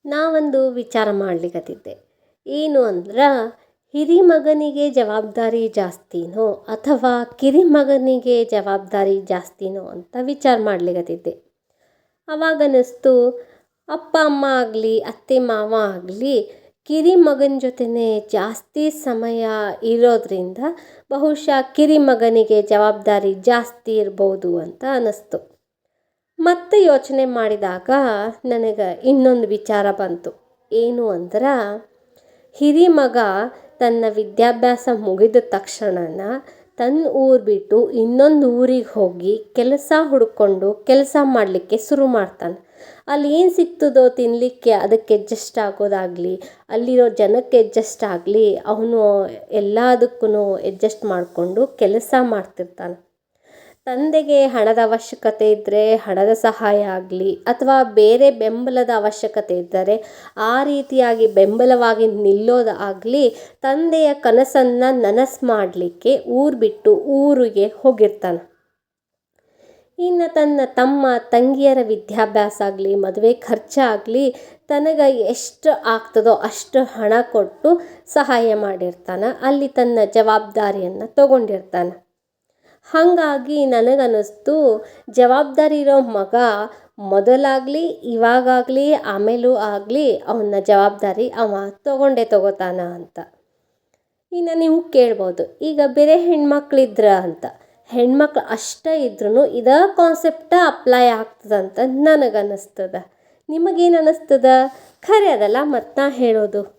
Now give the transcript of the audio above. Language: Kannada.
ನಾವೊಂದು ವಿಚಾರ ಮಾಡ್ಲಿಕತ್ತಿದ್ದೆ. ಏನು ಅಂದ್ರೆ, ಹಿರಿ ಮಗನಿಗೆ ಜವಾಬ್ದಾರಿ ಜಾಸ್ತಿನೋ ಅಥವಾ ಕಿರಿ ಮಗನಿಗೆ ಜವಾಬ್ದಾರಿ ಜಾಸ್ತಿನೋ ಅಂತ ವಿಚಾರ ಮಾಡ್ಲಿಕತ್ತಿದ್ದೆ. ಅವಾಗ ಅನ್ನಿಸ್ತು, ಅಪ್ಪ ಅಮ್ಮ ಆಗಲಿ ಅತ್ತೆ ಮಾವ ಆಗಲಿ ಕಿರಿ ಮಗನ ಜೊತೆನೇ ಜಾಸ್ತಿ ಸಮಯ ಇರೋದ್ರಿಂದ ಬಹುಶಃ ಕಿರಿ ಮಗನಿಗೆ ಜವಾಬ್ದಾರಿ ಜಾಸ್ತಿ ಇರ್ಬೋದು ಅಂತ ಅನ್ನಿಸ್ತು. ಮತ್ತೆ ಯೋಚನೆ ಮಾಡಿದಾಗ ನನಗೆ ಇನ್ನೊಂದು ವಿಚಾರ ಬಂತು. ಏನು ಅಂದ್ರೆ, ಹಿರಿ ಮಗ ತನ್ನ ವಿದ್ಯಾಭ್ಯಾಸ ಮುಗಿದ ತಕ್ಷಣ ತನ್ನ ಊರು ಬಿಟ್ಟು ಇನ್ನೊಂದು ಊರಿಗೆ ಹೋಗಿ ಕೆಲಸ ಹುಡ್ಕೊಂಡು ಕೆಲಸ ಮಾಡಲಿಕ್ಕೆ ಶುರು ಮಾಡ್ತಾನೆ. ಅಲ್ಲಿ ಏನು ಸಿಗ್ತದೋ ತಿನ್ನಲಿಕ್ಕೆ ಅದಕ್ಕೆ ಅಡ್ಜಸ್ಟ್ ಆಗೋದಾಗಲಿ, ಅಲ್ಲಿರೋ ಜನಕ್ಕೆ ಅಡ್ಜಸ್ಟ್ ಆಗಲಿ, ಅವನು ಎಲ್ಲದಕ್ಕೂ ಅಡ್ಜಸ್ಟ್ ಮಾಡಿಕೊಂಡು ಕೆಲಸ ಮಾಡ್ತಿರ್ತಾನೆ. ತಂದೆಗೆ ಹಣದ ಅವಶ್ಯಕತೆ ಇದ್ದರೆ ಹಣದ ಸಹಾಯ ಆಗಲಿ ಅಥವಾ ಬೇರೆ ಬೆಂಬಲದ ಅವಶ್ಯಕತೆ ಇದ್ದರೆ ಆ ರೀತಿಯಾಗಿ ಬೆಂಬಲವಾಗಿ ನಿಲ್ಲೋದಾಗಲಿ ತಂದೆಯ ಕನಸನ್ನು ನನಸು ಮಾಡಲಿಕ್ಕೆ ಊರು ಬಿಟ್ಟು ಊರಿಗೆ ಹೋಗಿರ್ತಾನೆ. ಇನ್ನು ತನ್ನ ತಮ್ಮ ತಂಗಿಯರ ವಿದ್ಯಾಭ್ಯಾಸ ಆಗಲಿ ಮದುವೆ ಖರ್ಚಾಗಲಿ ತನಗೆ ಎಷ್ಟು ಆಗ್ತದೋ ಅಷ್ಟು ಹಣ ಕೊಟ್ಟು ಸಹಾಯ ಮಾಡಿರ್ತಾನೆ. ಅಲ್ಲಿ ತನ್ನ ಜವಾಬ್ದಾರಿಯನ್ನು ತಗೊಂಡಿರ್ತಾನೆ. ಹಾಗಾಗಿ ನನಗನ್ನಿಸ್ತು, ಜವಾಬ್ದಾರಿ ಇರೋ ಮಗ ಮೊದಲಾಗಲಿ ಇವಾಗಲಿ ಆಮೇಲೂ ಆಗಲಿ ಅವನ ಜವಾಬ್ದಾರಿ ಅವ ತಗೋತಾನ ಅಂತ. ಇನ್ನು ನೀವು ಕೇಳ್ಬೋದು, ಈಗ ಬೇರೆ ಹೆಣ್ಮಕ್ಳಿದ್ರ ಅಂತ. ಹೆಣ್ಮಕ್ಳು ಅಷ್ಟೇ ಇದ್ರೂ ಇದೇ ಕಾನ್ಸೆಪ್ಟ ಅಪ್ಲೈ ಆಗ್ತದಂತ ನನಗನ್ನಿಸ್ತದ. ನಿಮಗೇನು ಅನ್ನಿಸ್ತದ? ಖರೆ ಅದಲ್ಲ ಮತ್ತು ನಾ ಹೇಳೋದು.